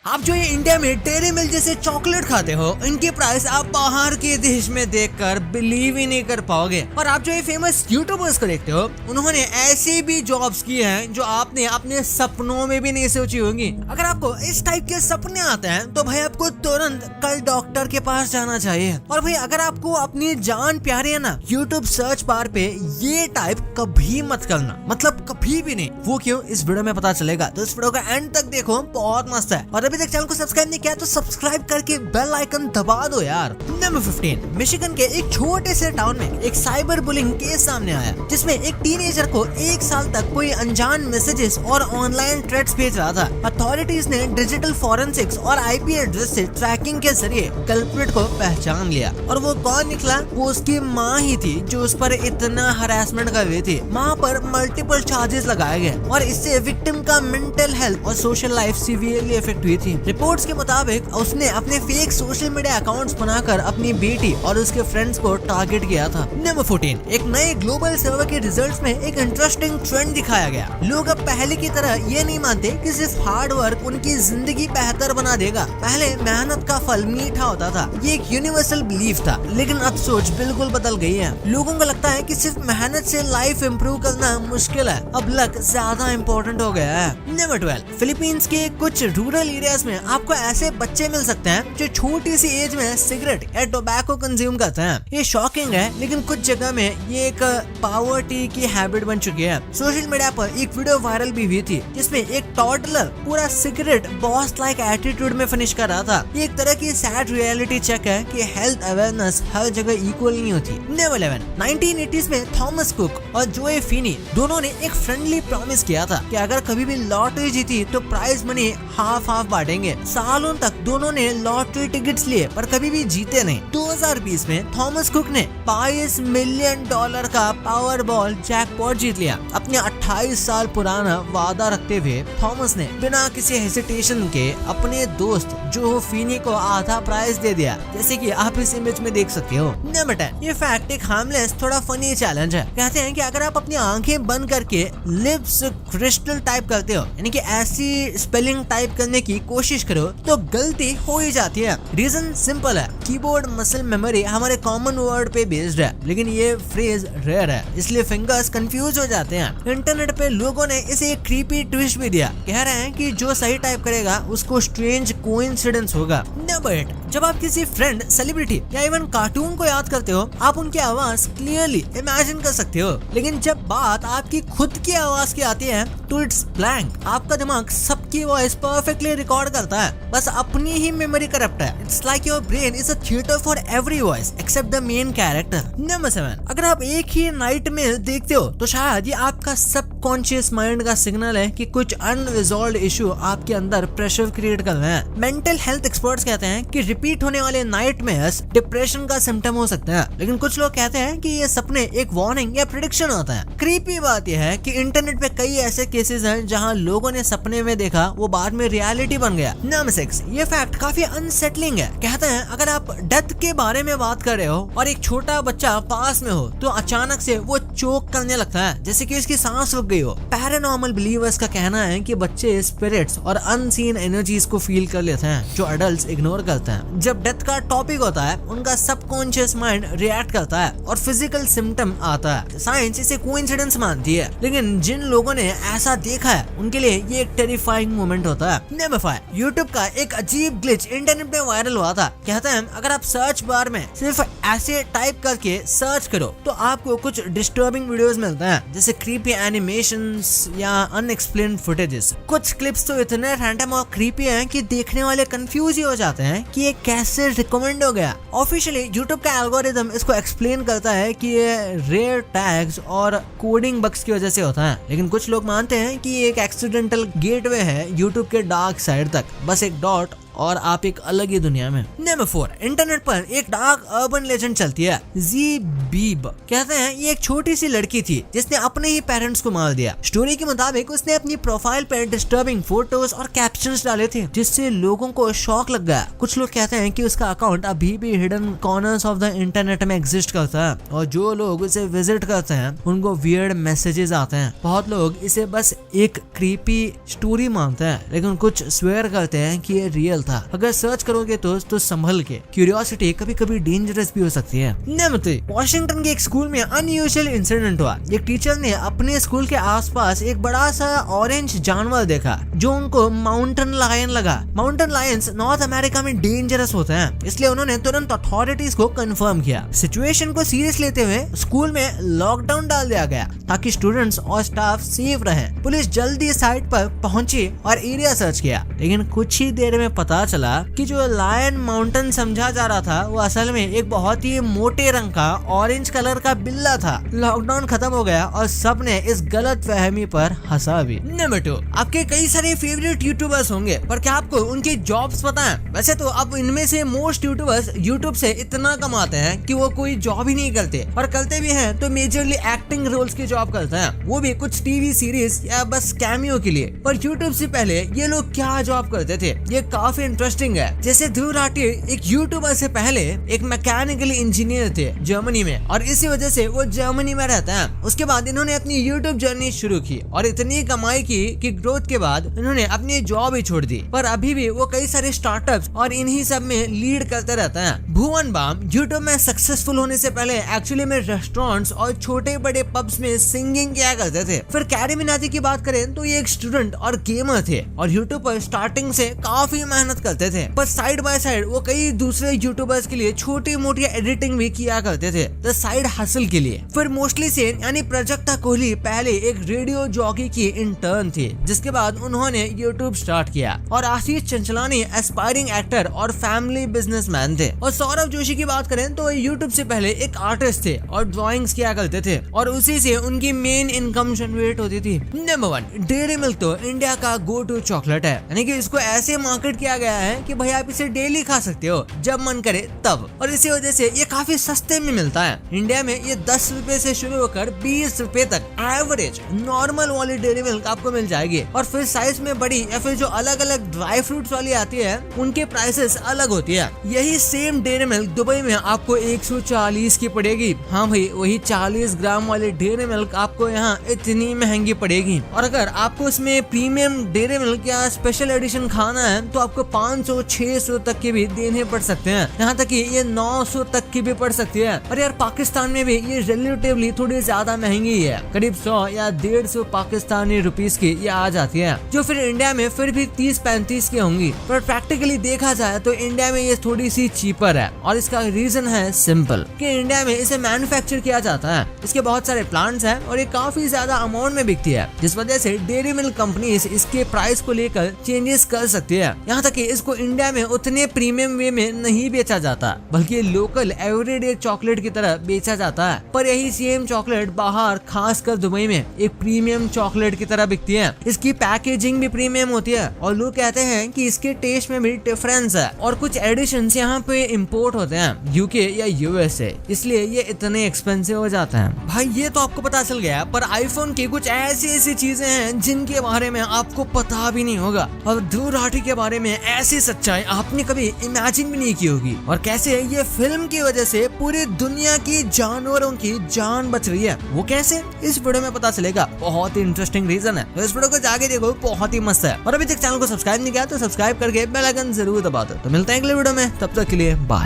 आप जो ये इंडिया में डेयरी मिल्क जैसे चॉकलेट खाते हो, इनकी प्राइस आप बाहर के देश में देखकर बिलीव ही नहीं कर पाओगे। और आप जो ये फेमस यूट्यूबर्स को देखते हो, उन्होंने ऐसे भी जॉब्स की हैं जो आपने अपने सपनों में भी नहीं सोची होंगी। अगर आपको इस टाइप के सपने आते हैं तो भाई आपको तुरंत कल डॉक्टर के पास जाना चाहिए। और भाई अगर आपको अपनी जान प्यारी है ना, यूट्यूब सर्च बार पे ये टाइप कभी मत करना, मतलब कभी भी नहीं। वो क्यों, इस वीडियो में पता चलेगा, तो इस वीडियो का एंड तक देखो, बहुत मस्त है। और अभी तक चैनल को सब्सक्राइब नहीं किया तो सब्सक्राइब करके बेल आइकन दबा दो यार। नंबर 15, मिशिगन के एक छोटे से टाउन में एक साइबर बुलिंग केस सामने आया, जिसमें एक टीनेजर को 1 साल तक कोई अनजान मैसेजेस और ऑनलाइन थ्रेट्स भेज रहा था। अथॉरिटीज ने डिजिटल फॉरेंसिक्स और आईपी एड्रेस से ट्रैकिंग के जरिए कल्प्रिट को पहचान लिया। और वो कौन निकला? वो उसकी माँ ही थी जो उस पर इतना हरासमेंट कर रही थी। माँ पर मल्टीपल चार्जेस लगाए गए और इससे विक्टिम का मेंटल हेल्थ और सोशल लाइफ सीवियरली इफेक्ट हुई थी। रिपोर्ट्स के मुताबिक उसने अपने फेक सोशल मीडिया अकाउंट्स बनाकर अपनी बेटी और उसके फ्रेंड्स को टारगेट किया था। नंबर 14, एक नए ग्लोबल सर्वे के रिजल्ट्स में एक इंटरेस्टिंग ट्रेंड दिखाया गया। लोग अब पहले की तरह ये नहीं मानते कि सिर्फ हार्ड वर्क उनकी जिंदगी बेहतर बना देगा। पहले मेहनत का फल मीठा होता था, ये एक यूनिवर्सल बिलीफ था, लेकिन अब सोच बिल्कुल बदल गई है। लोगों को लगता है कि सिर्फ मेहनत से लाइफ इम्प्रूव करना मुश्किल है, अब लक ज्यादा इम्पोर्टेंट हो गया है। नंबर 12, फिलीपींस के कुछ रूरल एरियाज में आपको ऐसे बच्चे मिल सकते हैं जो छोटी सी एज में सिगरेट या टोबैको कंज्यूम करते हैं। ये शॉकिंग है, लेकिन कुछ जगह में ये एक पॉवर्टी की हैबिट बन चुकी है। सोशल मीडिया पर एक वीडियो वायरल भी हुई थी जिसमें एक टॉडलर पूरा सिगरेट बॉस लाइक एटीट्यूड में फिनिश कर रहा था। ये एक तरह की सैड रियलिटी चेक है कि हेल्थ अवेयरनेस हर जगह इक्वल नहीं होती। नंबर 11, 1980s में थॉमस कुक और जोए फिनी दोनों ने एक फ्रेंडली प्रॉमिस किया था कि अगर कभी भी लॉटरी जीती तो प्राइज मनी हाफ हाफ बांटेंगे। सालों तक दोनों ने लॉटरी टिकट्स लिए पर कभी भी जीते नहीं। 2020 में थॉमस कुक ने $22 मिलियन का पावर बॉल जैकपॉट जीत लिया। अपने 28 साल पुराना वादा रखते हुए थॉमस ने बिना किसी हेसिटेशन के अपने दोस्त जो फिनी को आधा प्राइज दे दिया, जैसे कि आप इस इमेज में देख सकते हो। नंबर 10, ये फैक्ट एक हार्मलेस थोड़ा फनी चैलेंज है। कहते हैं कि अगर आप अपनी आंखें बंद करके लिप्स क्रिस्टल टाइप करते हो, यानी कि ऐसी स्पेलिंग टाइप करने की कोशिश करो तो गलती हो ही जाती है। रीजन सिंपल है, कीबोर्ड मसल मेमोरी हमारे कॉमन वर्ड पे बेस्ड है, लेकिन ये फ्रेज रेयर है, इसलिए फिंगर्स कंफ्यूज हो जाते हैं। इंटरनेट पे लोगों ने इसे एक क्रीपी ट्विस्ट भी दिया, कह रहे हैं कि जो सही टाइप करेगा उसको स्ट्रेंज कोइंसिडेंस होगा। नंबर 8, जब आप किसी फ्रेंड, सेलिब्रिटी या इवन कार्टून को याद करते हो, आप उनकी आवाज क्लियरली इमेजिन कर सकते हो, लेकिन जब बात आपकी खुद की आवाज की आती है तो इट्स ब्लैंक। आपका दिमाग सबकी वॉइस परफेक्टली रिकॉर्ड करता है, बस अपनी ही मेमोरी करप्ट है। It's like your brain is a theatre for every voice except the main character. Number 7, अगर आप एक ही नाइट में देखते हो तो शायद ये आपका सबकॉन्शियस माइंड का सिग्नल है कि कुछ अनरिजॉल्व्ड इशू आपके अंदर प्रेशर क्रिएट कर रहे हैं। मेंटल हेल्थ एक्सपर्ट्स कहते हैं कि रिपीट होने वाले नाइटमेयर्स डिप्रेशन का सिम्टम हो सकते हैं, लेकिन कुछ लोग कहते हैं कि ये सपने एक वार्निंग या प्रेडिक्शन होता है। क्रीपी बात यह है कि इंटरनेट पे कई ऐसे केसेस हैं जहां लोगों ने सपने में देखा वो बाद में रियलिटी बन गया। नंबर 6, ये फैक्ट काफी अनसेटलिंग है। कहते हैं अगर आप डेथ के बारे में बात कर रहे हो और एक छोटा बच्चा पास में हो तो अचानक से वो चोक करने लगता है, जैसे कि उसकी सांस रुक गई हो। पैरानॉर्मल बिलीवर्स का कहना है कि बच्चे स्पिरिट्स और अनसीन एनर्जीज को फील कर लेते हैं जो अडल्ट्स इग्नोर करते हैं। जब डेथ का टॉपिक होता है उनका सबकॉन्शियस माइंड रिएक्ट करता है और फिजिकल सिम्टम आता है। साइंस इसे कोइंसिडेंस मानती है, लेकिन जिन लोगों ने ऐसा देखा है उनके लिए ये एक टेरिफाइंग मोमेंट होता है। नंबर 5, यूट्यूब का एक अजीब ग्लिच इंटरनेट में वायरल हुआ था। कहते हैं अगर आप सर्च बार में सिर्फ ऐसे टाइप करके सर्च करो तो आपको कुछ डिस्टर्बिंग वीडियोस मिलते हैं, जैसे क्रीपी एनिमेशंस या अनएक्सप्लेन्ड फुटेजेस। कुछ क्लिप्स तो इतने रैंडम और क्रीपी हैं कि देखने वाले कंफ्यूज ही हो जाते हैं कि ये कैसे रिकमेंड हो गया। ऑफिशियली यूट्यूब का एल्गोरिथम इसको एक्सप्लेन करता है कि ये रेयर टैग्स और कोडिंग बग्स की वजह से होता है, लेकिन कुछ लोग मानते हैं कि ये एक एक्सीडेंटल गेटवे है यूट्यूब के डार्क साइड तक, बस एक डॉट और आप एक अलग ही दुनिया में। नंबर 4, इंटरनेट पर एक डार्क अर्बन लेजेंड चलती है। जी बीब कहते हैं ये एक छोटी सी लड़की थी जिसने अपने ही पेरेंट्स को मार दिया। स्टोरी के मुताबिक उसने अपनी प्रोफाइल पर डिस्टर्बिंग फोटोज और कैप्शंस डाले थे जिससे लोगों को शॉक लग गया। कुछ लोग कहते हैं कि उसका अकाउंट अभी भी hidden corners of the internet में एग्जिस्ट करता है और जो लोग उसे विजिट करते हैं उनको वियर्ड मैसेजेस आते हैं। बहुत लोग इसे बस एक क्रीपी स्टोरी मानते हैं, लेकिन कुछ स्वेयर करते हैं कि ये रियल था। अगर सर्च करोगे तो संभल के, क्यूरियोसिटी कभी कभी डेंजरस भी हो सकती है। नंबर 3, वॉशिंगटन के एक स्कूल में अनयूजुअल इंसिडेंट हुआ। एक टीचर ने अपने स्कूल के आसपास एक बड़ा सा ऑरेंज जानवर देखा जो उनको माउंटेन लायन लगा। माउंटेन लायंस नॉर्थ अमेरिका में डेंजरस होते हैं, इसलिए उन्होंने तुरंत अथॉरिटीज को कंफर्म किया। सिचुएशन को सीरियस लेते हुए स्कूल में लॉकडाउन डाल दिया गया ताकि स्टूडेंट्स और स्टाफ सेफ रहें। पुलिस जल्दी साइट पर पहुंची और एरिया सर्च किया, लेकिन कुछ ही देर में पता चला कि जो लायन माउंटेन समझा जा रहा था वो असल में एक बहुत ही मोटे रंग का ऑरेंज कलर का बिल्ला था। लॉकडाउन खत्म हो गया और सबने इस गलत फहमी पर हंसा भी। नंबर 2, आपके कई सारे फेवरेट यूट्यूबर्स होंगे, पर क्या आपको उनकी जॉब्स पता है? वैसे तो अब इनमें से मोस्ट यूट्यूबर्स यूट्यूब से इतना कमाते हैं कि वो कोई जॉब ही नहीं करते, और करते भी हैं तो मेजरली एक्टिंग रोल्स की जॉब करते हैं, वो भी कुछ टीवी सीरीज या बस कैमियो के लिए। पर यूट्यूब से पहले ये लोग क्या जॉब करते थे ये काफी इंटरेस्टिंग है। जैसे ध्रुव राठी एक यूट्यूबर से पहले एक मैकेनिकल इंजीनियर थे जर्मनी में, और इसी वजह से वो जर्मनी में रहता है। उसके बाद इन्होंने अपनी यूट्यूब जर्नी शुरू की और इतनी कमाई की कि ग्रोथ के बाद इन्होंने अपनी जॉब ही छोड़ दी, पर अभी भी वो कई सारे स्टार्टअप्स और इन्हीं सब में लीड करते रहता है। भुवन बाम यूट्यूब में सक्सेसफुल होने से पहले एक्चुअली में रेस्टोरेंट्स और छोटे बड़े पब्स में सिंगिंग किया करते थे। फिर कैरी मिनाटी की बात करें तो ये एक स्टूडेंट और गेमर थे और यूट्यूब पर स्टार्टिंग से काफी मेहनत करते थे, पर साइड बाय साइड वो कई दूसरे यूट्यूबर्स के लिए छोटी मोटी एडिटिंग भी किया करते थे द साइड हसल के लिए। फिर मोस्टली से यानी प्राजक्ता कोहली पहले एक रेडियो जॉकी की इंटर्न थी, जिसके बाद उन्होंने यूट्यूब स्टार्ट किया। और आशीष चंचलानी एस्पायरिंग एक्टर और फैमिली बिजनेसमैन थे। और सौरभ जोशी की बात करें तो यूट्यूब से पहले एक आर्टिस्ट थे और ड्राइंग्स किया करते थे और उसी से उनकी मेन इनकम जनरेट होती थी। नंबर 1, डेयरी मिल्क तो इंडिया का गो टू चॉकलेट है, यानी कि इसको ऐसे मार्केट किया गया है कि भाई आप इसे डेली खा सकते हो जब मन करे तब, और इसी वजह से ये काफी सस्ते में मिलता है। इंडिया में ये 10 रुपए से शुरू होकर 20 रुपए तक एवरेज नॉर्मल वाली डेयरी मिल्क आपको मिल जाएगी। और फिर साइज में बड़ी या फिर जो अलग अलग ड्राई फ्रूट्स वाली आती है उनके प्राइसेस अलग होती है। यही सेम डेयरी मिल्क दुबई में आपको 140 की पड़ेगी। हाँ भाई, वही 40 ग्राम वाली डेयरी मिल्क आपको यहाँ इतनी महंगी पड़ेगी। और अगर आपको उसमें प्रीमियम डेयरी मिल्क या स्पेशल एडिशन खाना है तो आपको 500-600 तक के भी देने पड़ सकते हैं, यहाँ तक कि ये 900 तक की भी पड़ सकती है। और यार पाकिस्तान में भी ये रिलेटिवली थोड़ी ज्यादा महंगी है, करीब 100 या 150 पाकिस्तानी रुपीस की ये आ जाती है, जो फिर इंडिया में फिर भी 30-35 की होंगी। पर प्रैक्टिकली देखा जाए तो इंडिया में ये थोड़ी सी चीपर है, और इसका रीजन है सिंपल कि इंडिया में इसे मैन्युफैक्चर किया जाता है, इसके बहुत सारे प्लांट्स हैं और ये काफी ज्यादा अमाउंट में बिकती है, जिस वजह से डेयरी मिल्क कंपनीज इसके प्राइस को लेकर चेंजेस कर सकती है। यहाँ तक कि इसको इंडिया में उतने प्रीमियम वे में नहीं बेचा जाता, बल्कि लोकल एवरीडे चॉकलेट की तरह बेचा जाता है। पर यही सेम चॉकलेट बाहर खासकर दुबई में एक प्रीमियम चॉकलेट की तरह बिकती है। इसकी पैकेजिंग भी प्रीमियम होती है और लोग कहते हैं कि इसके टेस्ट में भी डिफरेंस है, और कुछ एडिशंस यहाँ पे इंपोर्ट होते हैं यूके या यूएसए, इसलिए ये इतने एक्सपेंसिव हो जाते हैं। भाई ये तो आपको पता चल गया, पर आईफोन की कुछ ऐसी चीजें हैं जिनके बारे में आपको पता भी नहीं होगा, और ध्रुव राठी के बारे में ऐसी सच्चाई आपने कभी इमेजिन भी नहीं की होगी, और कैसे ये फिल्म की वजह से पूरी दुनिया की जानवरों की जान बच रही है, वो कैसे इस वीडियो में पता चलेगा। बहुत ही इंटरेस्टिंग रीजन है, तो इस वीडियो को जाके देखो, बहुत ही मस्त है। और अभी तक चैनल को सब्सक्राइब नहीं किया तो सब्सक्राइब करके बेल आइकन जरूर दबा दो। तो मिलते हैं अगले वीडियो में, तब तक के लिए बाय।